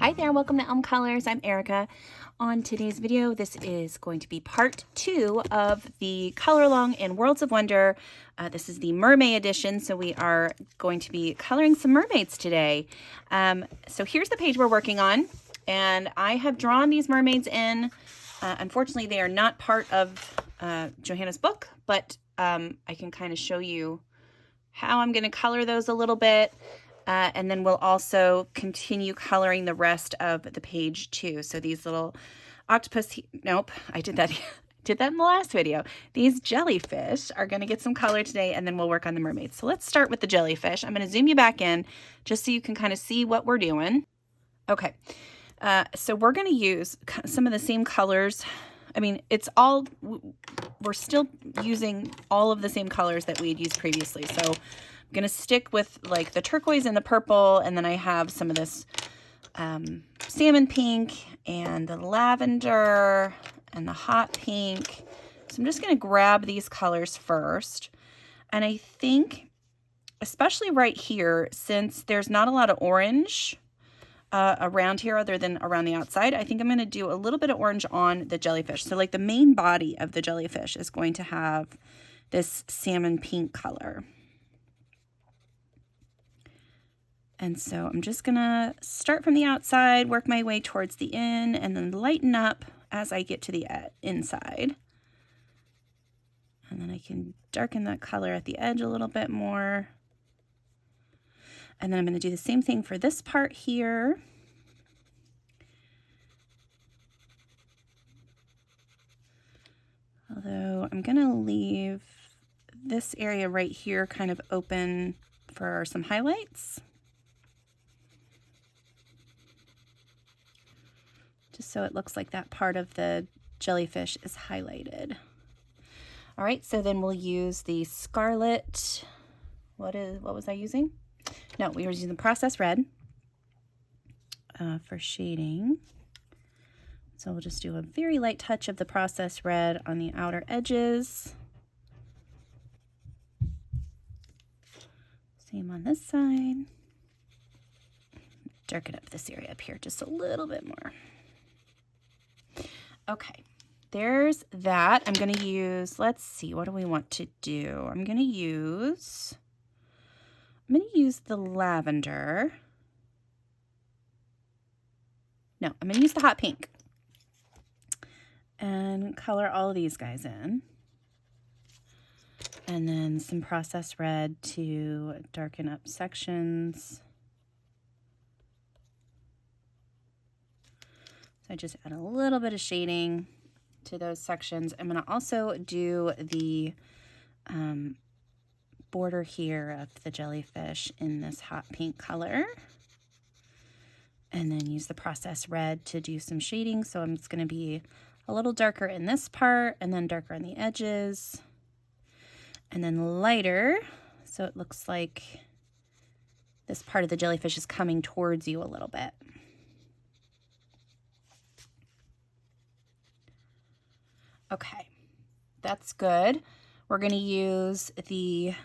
Hi there, welcome to Elm Colors. I'm Erica. On today's video, this is going to be part 2 of the Color Along in Worlds of Wonder. This is the Mermay edition, so we are going to be coloring some mermaids today. So here's the page we're working on, and I have drawn these mermaids in. Unfortunately, they are not part of Johanna's book, but I can kind of show you how I'm going to color those a little bit. And then we'll also continue coloring the rest of the page too. So these little octopus, nope, I did that in the last video. These jellyfish are going to get some color today, and then we'll work on the mermaids. So let's start with the jellyfish. I'm going to zoom you back in just so you can kind of see what we're doing. Okay, so we're going to use some of the same colors. I mean, we're still using all of the same colors that we had used previously. So I'm going to stick with like the turquoise and the purple, and then I have some of this salmon pink and the lavender and the hot pink. So I'm just going to grab these colors first. And I think, especially right here, since there's not a lot of orange around here other than around the outside, I think I'm going to do a little bit of orange on the jellyfish. So like the main body of the jellyfish is going to have this salmon pink color. And so I'm just gonna start from the outside, work my way towards the in, and then lighten up as I get to the inside. And then I can darken that color at the edge a little bit more. And then I'm gonna do the same thing for this part here. Although I'm gonna leave this area right here kind of open for some highlights. Just so it looks like that part of the jellyfish is highlighted. All right, so then we'll use the scarlet, what was I using? No, we were using the processed red for shading. So we'll just do a very light touch of the processed red on the outer edges. Same on this side. Darken up this area up here just a little bit more. Okay, there's that. I'm going to use, let's see, what do we want to do? I'm going to use the lavender. No, I'm going to use the hot pink and color all of these guys in. And then some processed red to darken up sections. I just add a little bit of shading to those sections. I'm going to also do the border here of the jellyfish in this hot pink color. And then use the processed red to do some shading. So it's going to be a little darker in this part and then darker on the edges. And then lighter, so it looks like this part of the jellyfish is coming towards you a little bit. Okay, that's good. We're going to use the,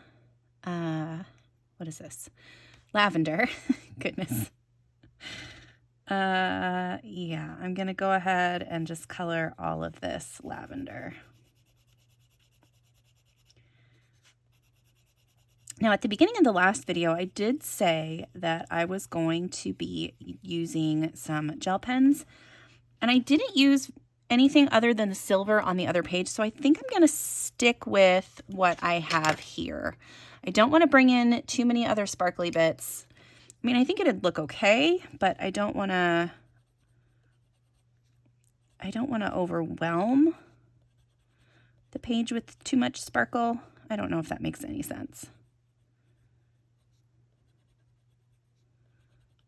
what is this? Lavender. Goodness. Yeah, I'm going to go ahead and just color all of this lavender. Now, at the beginning of the last video, I did say that I was going to be using some gel pens, and I didn't use anything other than the silver on the other page, so I think I'm going to stick with what I have here. I don't want to bring in too many other sparkly bits. I mean, I think it'd look okay, but I don't want to overwhelm the page with too much sparkle. I don't know if that makes any sense.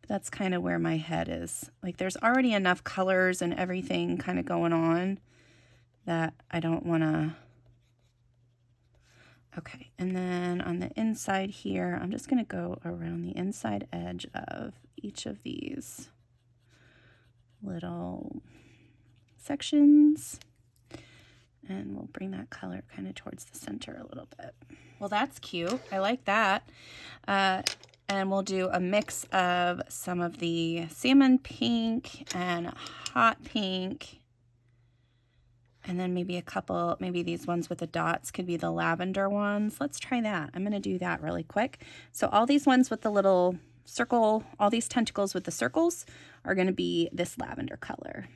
That's kind of where my head is. Like, there's already enough colors and everything kind of going on that I don't want to. Okay, and then on the inside here, I'm just going to go around the inside edge of each of these little sections. And we'll bring that color kind of towards the center a little bit. Well, that's cute. I like that. And we'll do a mix of some of the salmon pink and hot pink. And then maybe a couple, maybe these ones with the dots could be the lavender ones. Let's try that. I'm going to do that really quick. So all these ones with the little circle, all these tentacles with the circles are going to be this lavender color.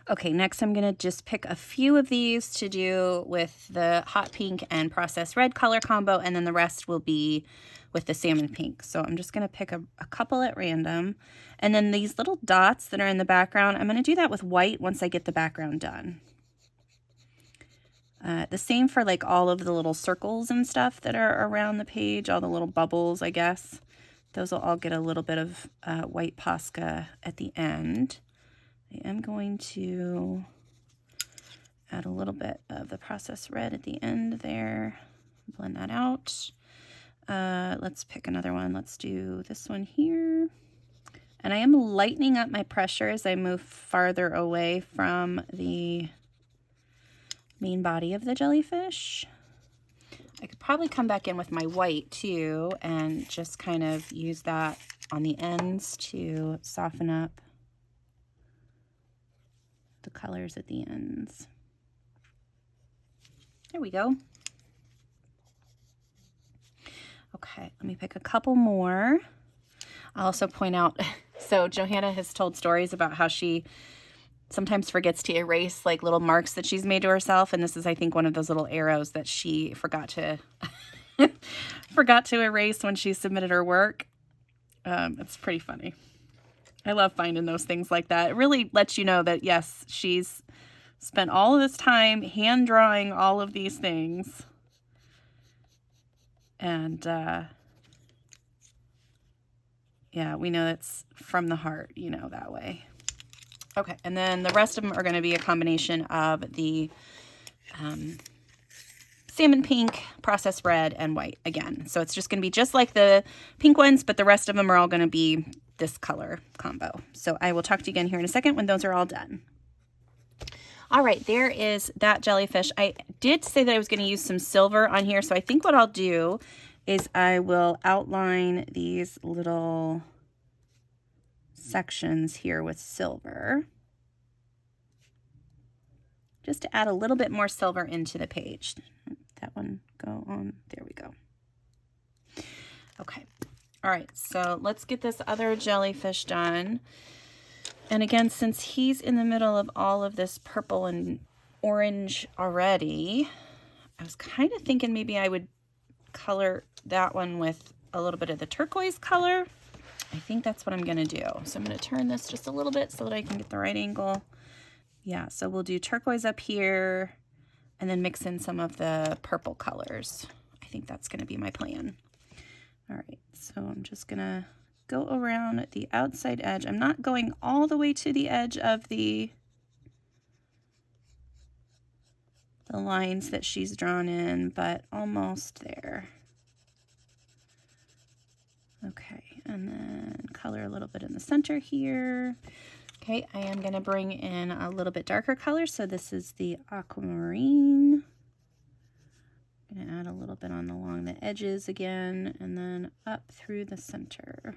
Okay, next I'm going to just pick a few of these to do with the hot pink and processed red color combo, and then the rest will be with the salmon pink. So I'm just going to pick a couple at random. And then these little dots that are in the background, I'm going to do that with white once I get the background done. The same for like all of the little circles and stuff that are around the page, all the little bubbles, I guess. Those will all get a little bit of white Posca at the end. I am going to add a little bit of the processed red at the end there. Blend that out. Let's pick another one. Let's do this one here. And I am lightening up my pressure as I move farther away from the main body of the jellyfish. I could probably come back in with my white too and just kind of use that on the ends to soften up the colors at the ends. There we go. Okay, let me pick a couple more. I'll also point out, so Johanna has told stories about how she sometimes forgets to erase like little marks that she's made to herself, and this is, I think, one of those little arrows that she forgot to erase when she submitted her work. It's pretty funny. I love finding those things like that. It really lets you know that, yes, she's spent all of this time hand drawing all of these things. And yeah, we know it's from the heart, you know, that way. Okay, and then the rest of them are going to be a combination of the salmon pink, processed red, and white again. So it's just going to be just like the pink ones, but the rest of them are all going to be this color combo. So I will talk to you again here in a second when those are all done. All right, there is that jellyfish. I did say that I was going to use some silver on here, so I think what I'll do is I will outline these little sections here with silver, just to add a little bit more silver into the page. That one go on, there we go. Okay, all right, so let's get this other jellyfish done. And again, since he's in the middle of all of this purple and orange already, I was kind of thinking maybe I would color that one with a little bit of the turquoise color. I think that's what I'm going to do. So I'm going to turn this just a little bit so that I can get the right angle. Yeah, so we'll do turquoise up here and then mix in some of the purple colors. I think that's going to be my plan. All right, so I'm just going to go around the outside edge. I'm not going all the way to the edge of the lines that she's drawn in, but almost there. Okay, and then color a little bit in the center here. Okay, I am going to bring in a little bit darker color. So this is the aquamarine. I'm going to add a little bit on along the edges again, and then up through the center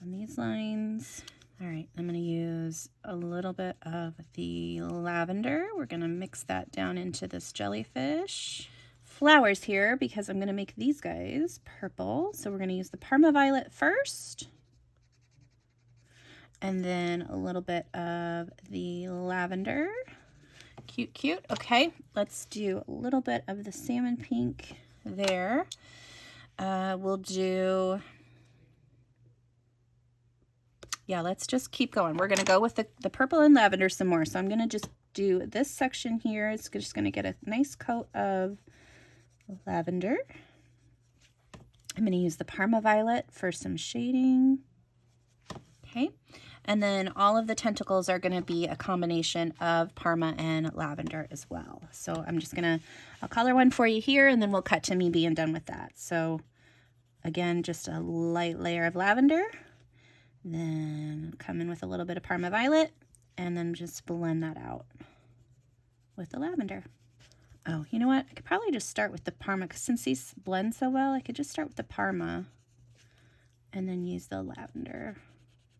on these lines. All right, I'm going to use a little bit of the lavender. We're going to mix that down into this jellyfish. Flowers here, because I'm going to make these guys purple. So we're going to use the Parma violet first. And then a little bit of the lavender. Cute, cute. Okay, let's do a little bit of the salmon pink there. We'll do... Yeah, let's just keep going. We're going to go with the purple and lavender some more. So I'm going to just do this section here. It's just going to get a nice coat of lavender. I'm going to use the Parma violet for some shading. Okay, and then all of the tentacles are going to be a combination of Parma and lavender as well. So I'm just going to, I'll color one for you here, and then we'll cut to me being done with that. So again, just a light layer of lavender. Then come in with a little bit of Parma violet, and then just blend that out with the lavender. Oh, you know what? I could probably just start with the parma, because since these blend so well, I could just start with the parma and then use the lavender.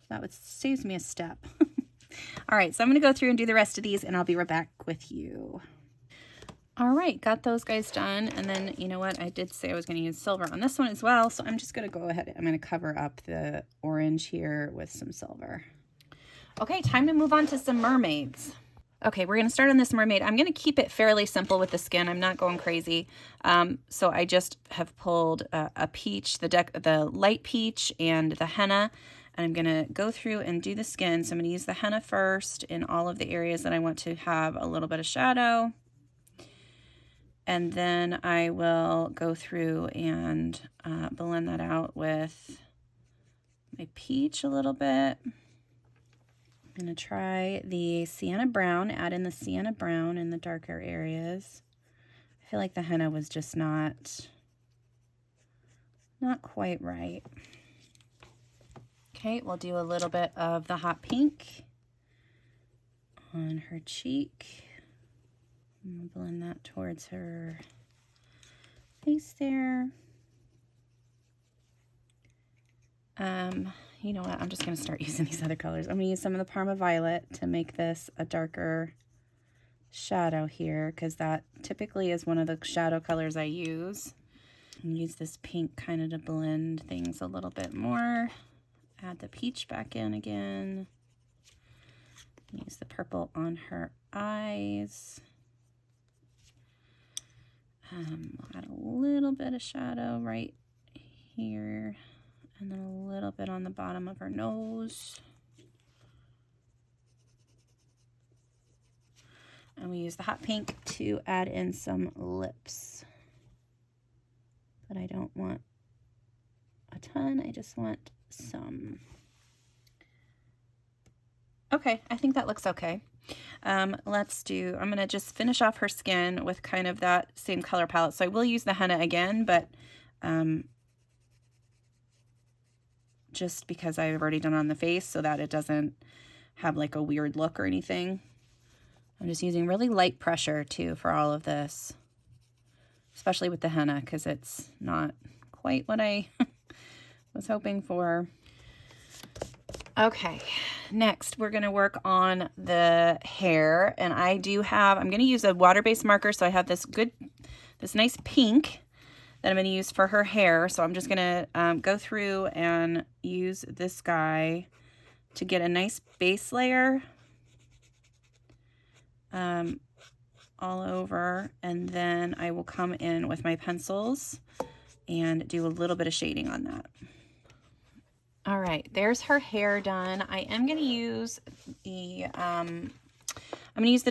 That would saves me a step. All right, so I'm going to go through and do the rest of these, and I'll be right back with you. All right, got those guys done. And then, you know what? I did say I was going to use silver on this one as well, so I'm just going to go ahead. I'm going to cover up the orange here with some silver. Okay, time to move on to some mermaids. Okay, we're going to start on this mermaid. I'm going to keep it fairly simple with the skin. I'm not going crazy. So I just have pulled a peach, the light peach and the henna, and I'm going to go through and do the skin. So I'm going to use the henna first in all of the areas that I want to have a little bit of shadow. And then I will go through and blend that out with my peach a little bit. I'm going to try the sienna brown, add in the sienna brown in the darker areas. I feel like the henna was just not quite right. Okay, we'll do a little bit of the hot pink on her cheek. We'll blend that towards her face there. You know what? I'm just going to start using these other colors. I'm going to use some of the Parma Violet to make this a darker shadow here, because that typically is one of the shadow colors I use. And use this pink kind of to blend things a little bit more. Add the peach back in again. Use the purple on her eyes. We'll add a little bit of shadow right here, and then a little bit on the bottom of her nose. And we use the hot pink to add in some lips. But I don't want a ton, I just want some. Okay, I think that looks okay. I'm gonna just finish off her skin with kind of that same color palette. So I will use the henna again, but just because I've already done it on the face so that it doesn't have like a weird look or anything. I'm just using really light pressure too for all of this, especially with the henna, because it's not quite what I was hoping for. Okay, next we're going to work on the hair, and I'm going to use a water-based marker, so I have this nice pink that I'm going to use for her hair. So I'm just going to go through and use this guy to get a nice base layer all over, and then I will come in with my pencils and do a little bit of shading on that. All right, there's her hair done. I am going to use the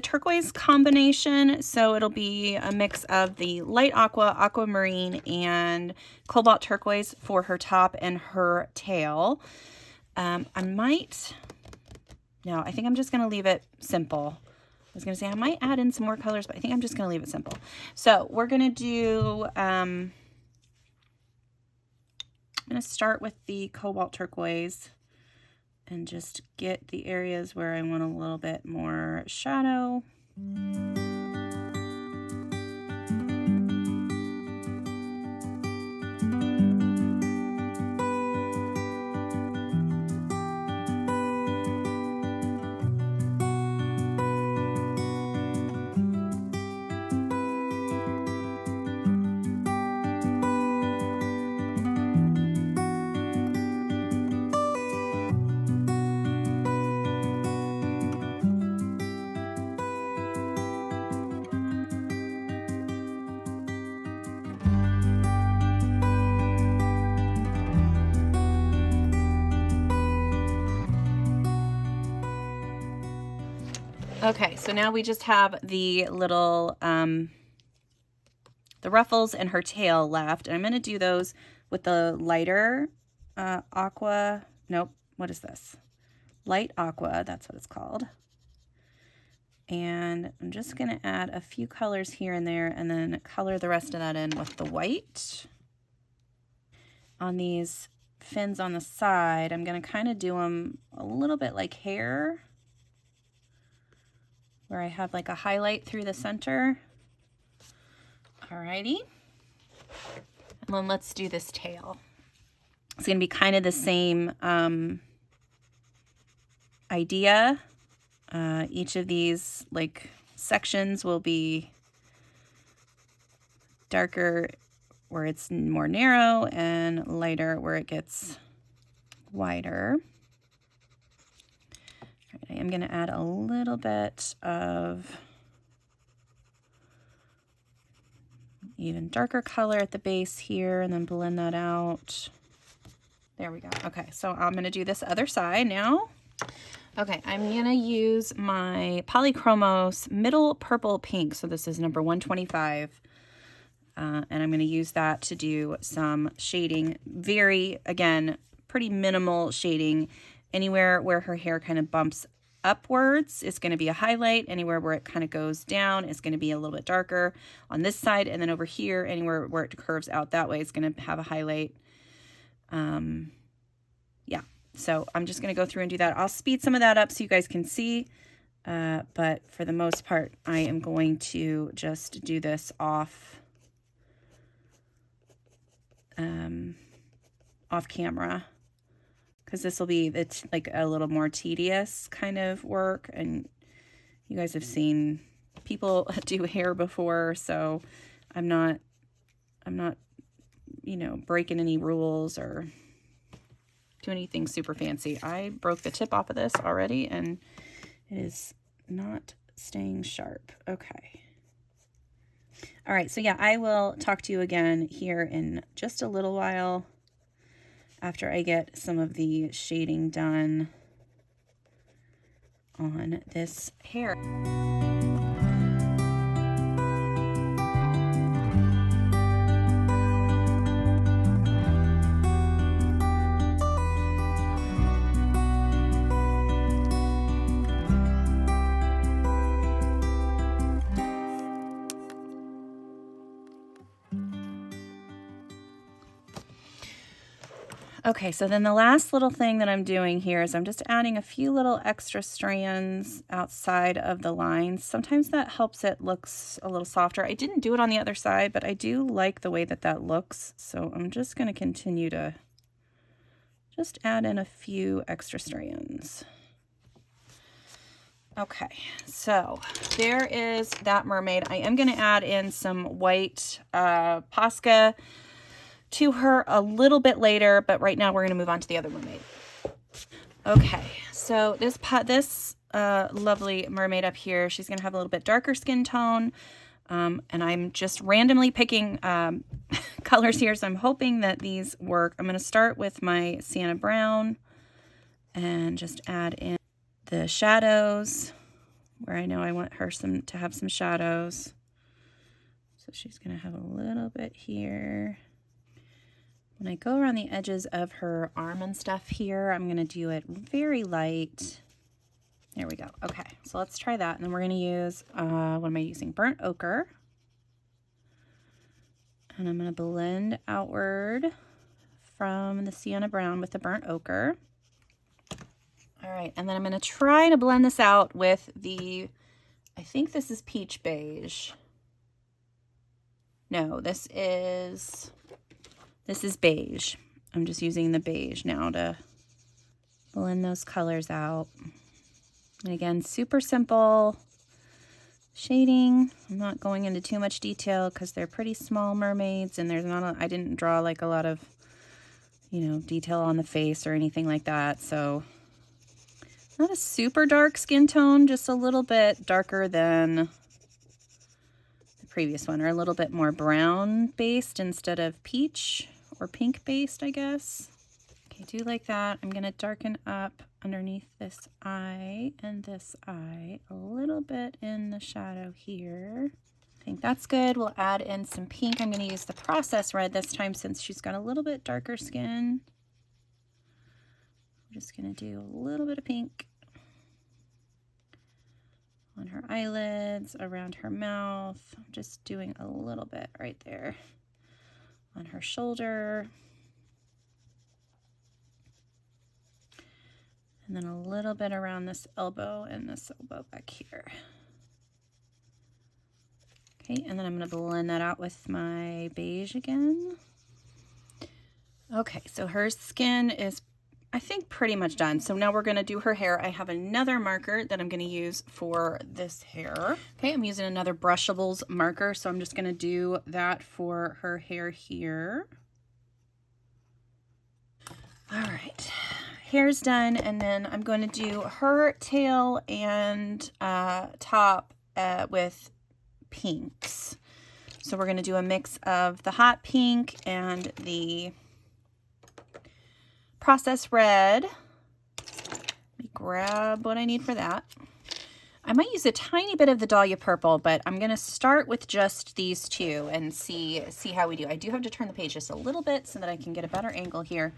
turquoise combination. So it'll be a mix of the light aqua, aquamarine, and cobalt turquoise for her top and her tail. I think I'm just going to leave it simple. I was going to say I might add in some more colors, but I think I'm just going to leave it simple. So we're going to do, I'm going to start with the cobalt turquoise and just get the areas where I want a little bit more shadow. Okay, so now we just have the little, the ruffles and her tail left. And I'm going to do those with the lighter aqua, nope, what is this? Light aqua, that's what it's called. And I'm just going to add a few colors here and there and then color the rest of that in with the white. On these fins on the side, I'm going to kind of do them a little bit like hair, where I have like a highlight through the center. Alrighty. And then let's do this tail. It's going to be kind of the same idea. Each of these like sections will be darker where it's more narrow and lighter where it gets wider. All right, I am going to add a little bit of even darker color at the base here and then blend that out. There we go. Okay, so I'm going to do this other side now. Okay, I'm going to use my Polychromos middle purple pink. So this is number 125. And I'm going to use that to do some shading. Very, again, pretty minimal shading. Anywhere where her hair kind of bumps upwards is going to be a highlight. Anywhere where it kind of goes down is going to be a little bit darker on this side. And then over here, anywhere where it curves out that way is going to have a highlight. Yeah, so I'm just going to go through and do that. I'll speed some of that up so you guys can see. But for the most part, I am going to just do this off camera, because this will be like a little more tedious kind of work, and you guys have seen people do hair before, so I'm not you know, breaking any rules or do anything super fancy. I broke the tip off of this already and it is not staying sharp. Okay. All right, so yeah, I will talk to you again here in just a little while after I get some of the shading done on this hair. Okay, so then the last little thing that I'm doing here is I'm just adding a few little extra strands outside of the lines. Sometimes that helps it looks a little softer. I didn't do it on the other side, but I do like the way that that looks. So I'm just going to continue to just add in a few extra strands. Okay, so there is that mermaid. I am going to add in some white Posca to her a little bit later, but right now we're going to move on to the other mermaid. Okay, so this lovely mermaid up here, she's going to have a little bit darker skin tone, and I'm just randomly picking colors here, so I'm hoping that these work. I'm going to start with my Sienna brown and just add in the shadows where I know I want her to have some shadows. So she's going to have a little bit here. When I go around the edges of her arm and stuff here, I'm going to do it very light. There we go. Okay, so let's try that. And then we're going to use, what am I using? Burnt ochre. And I'm going to blend outward from the Sienna brown with the burnt ochre. All right, and then I'm going to try to blend this out with the, I think this is peach beige. No, this is beige. I'm just using the beige now to blend those colors out. And again, super simple shading. I'm not going into too much detail because they're pretty small mermaids, and there's not I didn't draw like a lot of, you know, detail on the face or anything like that. So not a super dark skin tone, just a little bit darker than the previous one, or a little bit more brown based instead of peach or pink based, I guess. Okay, do like that. I'm gonna darken up underneath this eye and this eye a little bit in the shadow here. I think that's good. We'll add in some pink. I'm gonna use the process red this time since she's got a little bit darker skin. I'm just gonna do a little bit of pink on her eyelids, around her mouth. I'm just doing a little bit right there on her shoulder. And then a little bit around this elbow and this elbow back here. Okay, and then I'm going to blend that out with my beige again. Okay, so her skin is, I think, pretty much done. So now we're going to do her hair. I have another marker that I'm going to use for this hair. Okay, I'm using another Brushables marker, so I'm just going to do that for her hair here. All right, hair's done, and then I'm going to do her tail and top with pinks. So we're going to do a mix of the hot pink and the processed red. Let me grab what I need for that. I might use a tiny bit of the dahlia purple, but I'm going to start with just these two and see how we do. I do have to turn the page just a little bit so that I can get a better angle here.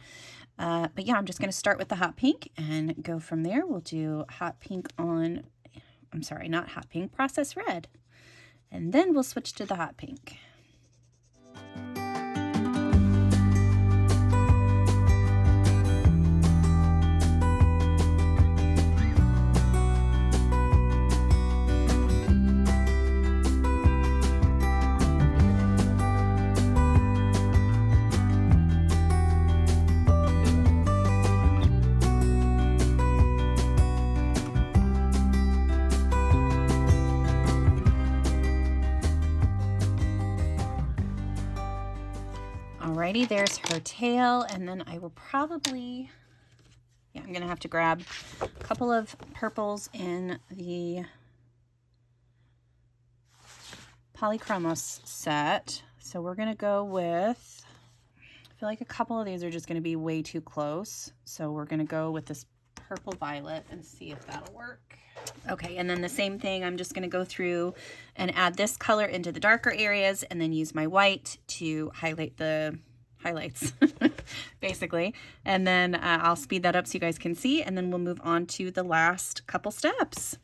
But yeah, I'm just going to start with the hot pink and go from there. We'll do hot pink on, I'm sorry, not hot pink, processed red. And then we'll switch to the hot pink. Alrighty, there's her tail, and then I will probably, yeah, I'm gonna have to grab a couple of purples in the Polychromos set. So we're gonna go with, I feel like a couple of these are just gonna be way too close. So we're gonna go with this purple violet and see if that'll work. Okay, and then the same thing, I'm just gonna go through and add this color into the darker areas and then use my white to highlight the highlights, basically. And then I'll speed that up so you guys can see, and then we'll move on to the last couple steps.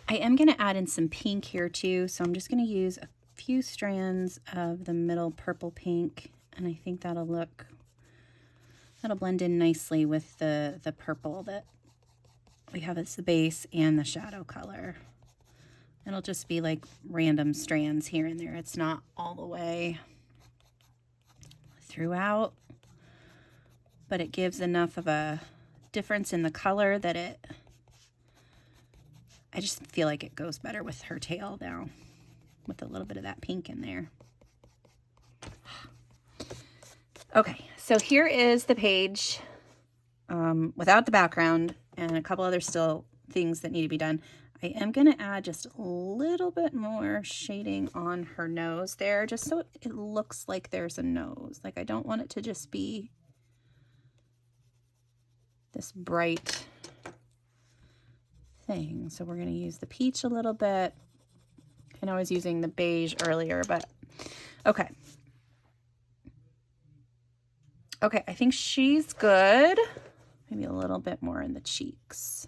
I am going to add in some pink here too, so I'm just going to use a few strands of the middle purple pink, and I think that'll blend in nicely with the purple that we have as the base and the shadow color. It'll just be like random strands here and there. It's not all the way throughout, but it gives enough of a difference in the color that I just feel like it goes better with her tail now, with a little bit of that pink in there. Okay, so here is the page without the background and a couple other still things that need to be done. I am going to add just a little bit more shading on her nose there, just so it looks like there's a nose. Like, I don't want it to just be this bright thing. So we're going to use the peach a little bit. I know I was using the beige earlier, but okay. Okay, I think she's good. Maybe a little bit more in the cheeks.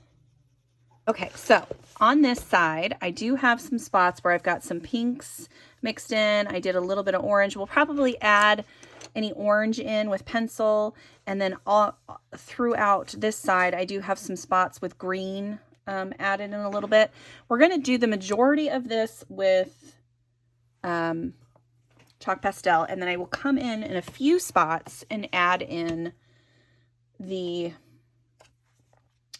Okay, so on this side, I do have some spots where I've got some pinks mixed in. I did a little bit of orange. We'll probably add any orange in with pencil. And then all throughout this side, I do have some spots with green added in a little bit. We're going to do the majority of this with chalk pastel, and then I will come in a few spots and add in the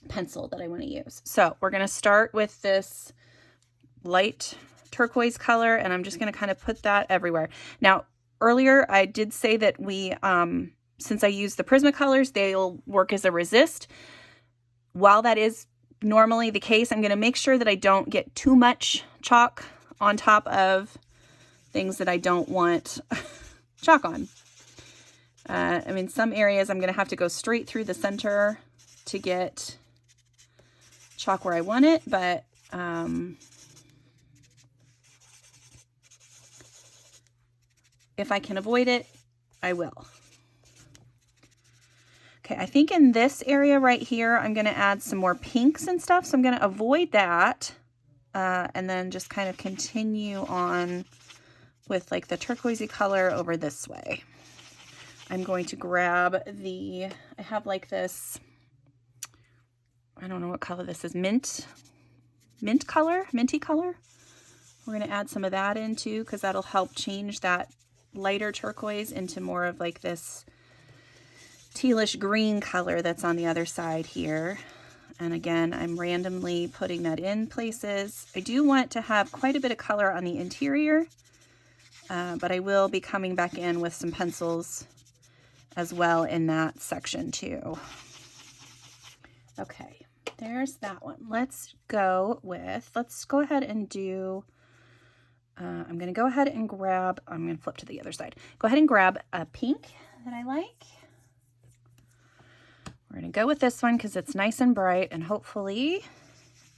pencil that I want to use. So we're going to start with this light turquoise color, and I'm just going to kind of put that everywhere. Now, earlier I did say that we, since I use the Prismacolors, they'll work as a resist. While that is normally the case, I'm going to make sure that I don't get too much chalk on top of things that I don't want chalk on. I mean, some areas I'm going to have to go straight through the center to get chalk where I want it, but if I can avoid it, I will. Okay, I think in this area right here, I'm going to add some more pinks and stuff. So I'm going to avoid that and then just kind of continue on with like the turquoisey color over this way. I'm going to grab I have like this, I don't know what color this is, minty color. We're going to add some of that in too, because that'll help change that lighter turquoise into more of like this tealish green color that's on the other side here. And again, I'm randomly putting that in places. I do want to have quite a bit of color on the interior, but I will be coming back in with some pencils as well in that section too. Okay, there's that one. Let's go ahead and do, I'm going to go ahead and grab, I'm going to flip to the other side. Go ahead and grab a pink that I like. We're going to go with this one because it's nice and bright and hopefully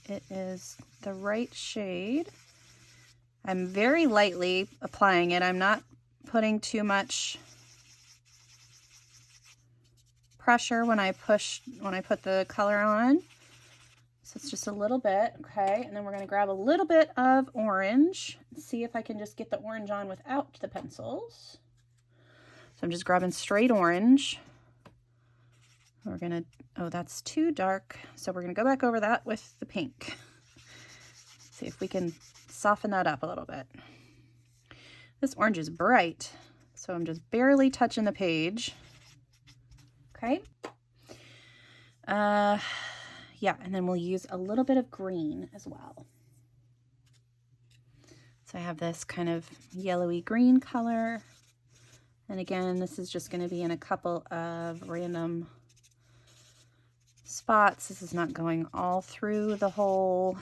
it is the right shade. I'm very lightly applying it. I'm not putting too much pressure when I put the color on. So it's just a little bit, okay? And then we're going to grab a little bit of orange and see if I can just get the orange on without the pencils. So I'm just grabbing straight orange. We're gonna, oh, that's too dark. So we're gonna go back over that with the pink. See if we can soften that up a little bit. This orange is bright, so I'm just barely touching the page. Okay. Yeah, and then we'll use a little bit of green as well. So I have this kind of yellowy green color. And again, this is just gonna be in a couple of random spots. This is not going all through the whole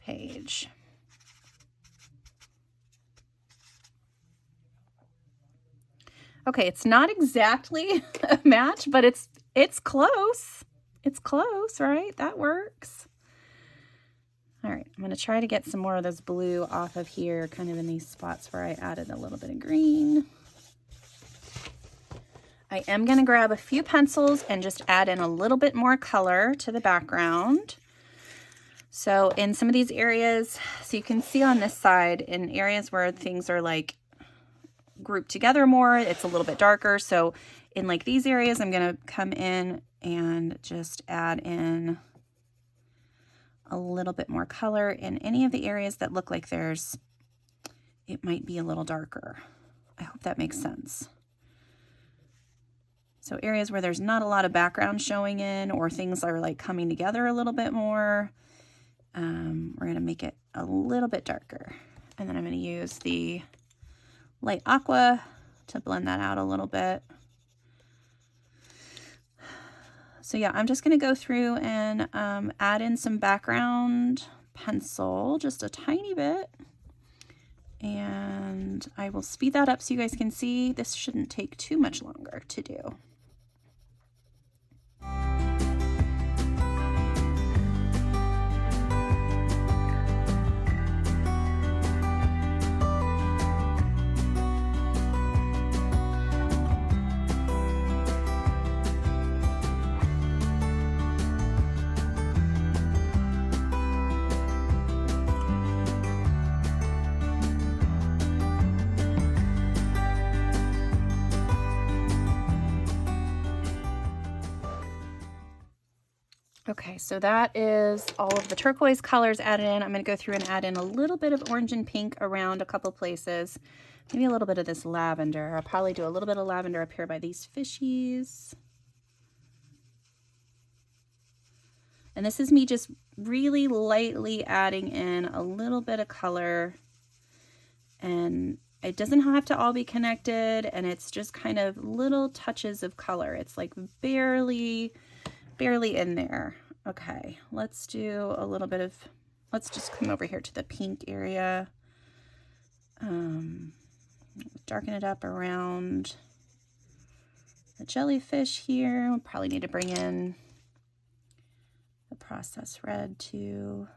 page. Okay, it's not exactly a match, but it's close. It's close, right? That works. All right, I'm gonna try to get some more of this blue off of here, kind of in these spots where I added a little bit of green. I am gonna grab a few pencils and just add in a little bit more color to the background. So in some of these areas, so you can see on this side, in areas where things are like grouped together more, it's a little bit darker. So in like these areas, I'm gonna come in and just add in a little bit more color. In any of the areas that look like it might be a little darker. I hope that makes sense. So areas where there's not a lot of background showing in, or things are like coming together a little bit more, we're gonna make it a little bit darker. And then I'm gonna use the light aqua to blend that out a little bit. So yeah, I'm just gonna go through and add in some background pencil, just a tiny bit. And I will speed that up so you guys can see. This shouldn't take too much longer to do. Okay, so that is all of the turquoise colors added in. I'm going to go through and add in a little bit of orange and pink around a couple places. Maybe a little bit of this lavender. I'll probably do a little bit of lavender up here by these fishies. And this is me just really lightly adding in a little bit of color. And it doesn't have to all be connected, and it's just kind of little touches of color. It's like barely in there. Okay, let's do a little bit of, let's just come over here to the pink area. Darken it up around the jellyfish here. We'll probably need to bring in the processed red too.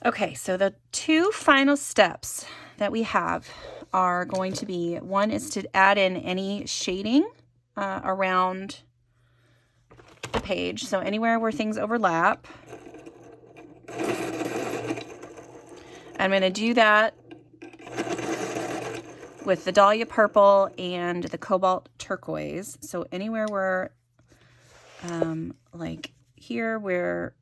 Okay, so the two final steps that we have are going to be, one is to add in any shading around the page. So anywhere where things overlap. I'm going to do that with the dahlia purple and the cobalt turquoise. So anywhere where, like here where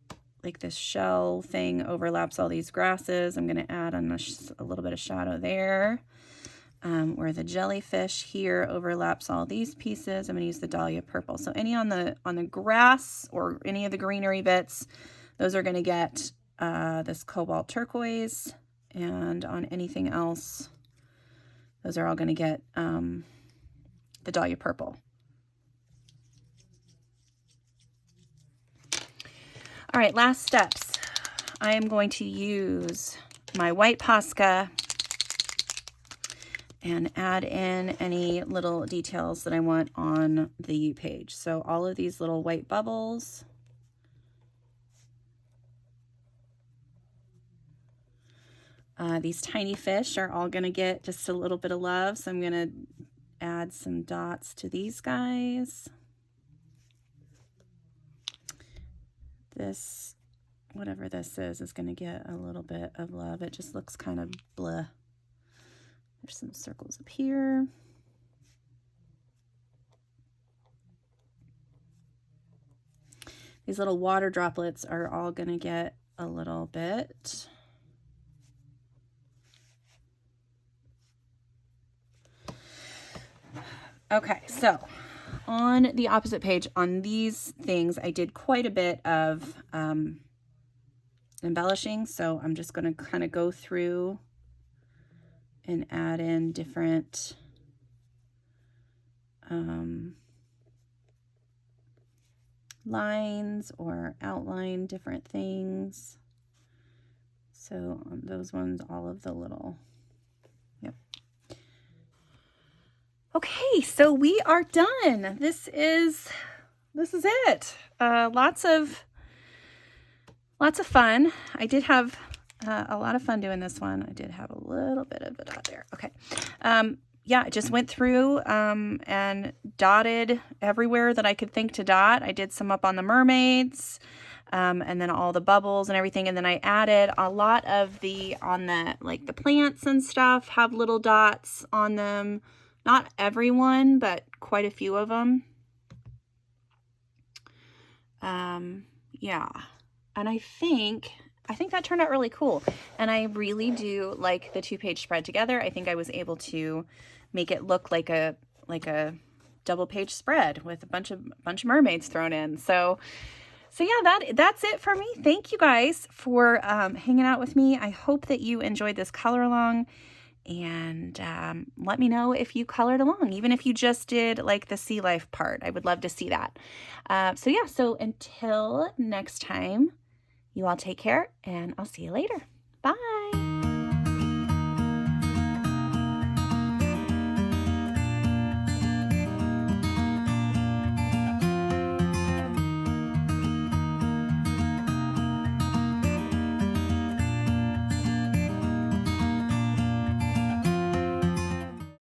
like this shell thing overlaps all these grasses, I'm going to add on a little bit of shadow there. Where the jellyfish here overlaps all these pieces, I'm going to use the dahlia purple. So any on the grass or any of the greenery bits, those are going to get this cobalt turquoise, and on anything else, those are all going to get the dahlia purple. All right, last steps. I am going to use my white Posca and add in any little details that I want on the page. So all of these little white bubbles. These tiny fish are all going to get just a little bit of love. So I'm going to add some dots to these guys. This, whatever this is going to get a little bit of love. It just looks kind of blah. There's some circles up here. These little water droplets are all going to get a little bit. Okay, so on the opposite page, on these things, I did quite a bit of embellishing. So I'm just going to kind of go through and add in different lines or outline different things. So on those ones, all of the little, yep. Okay, so we are done. This is it. Lots of fun. I did have a lot of fun doing this one. I did have a little bit of a dot there. Okay. Yeah, I just went through and dotted everywhere that I could think to dot. I did some up on the mermaids, and then all the bubbles and everything. And then I added a lot of like the plants and stuff have little dots on them. Not everyone, but quite a few of them. Yeah. And I think that turned out really cool. And I really do like the 2-page spread together. I think I was able to make it look like a double page spread with a bunch of mermaids thrown in. So yeah, that's it for me. Thank you guys for hanging out with me. I hope that you enjoyed this color along, and let me know if you colored along, even if you just did like the sea life part. I would love to see that. So yeah, so until next time, you all take care, and I'll see you later. Bye.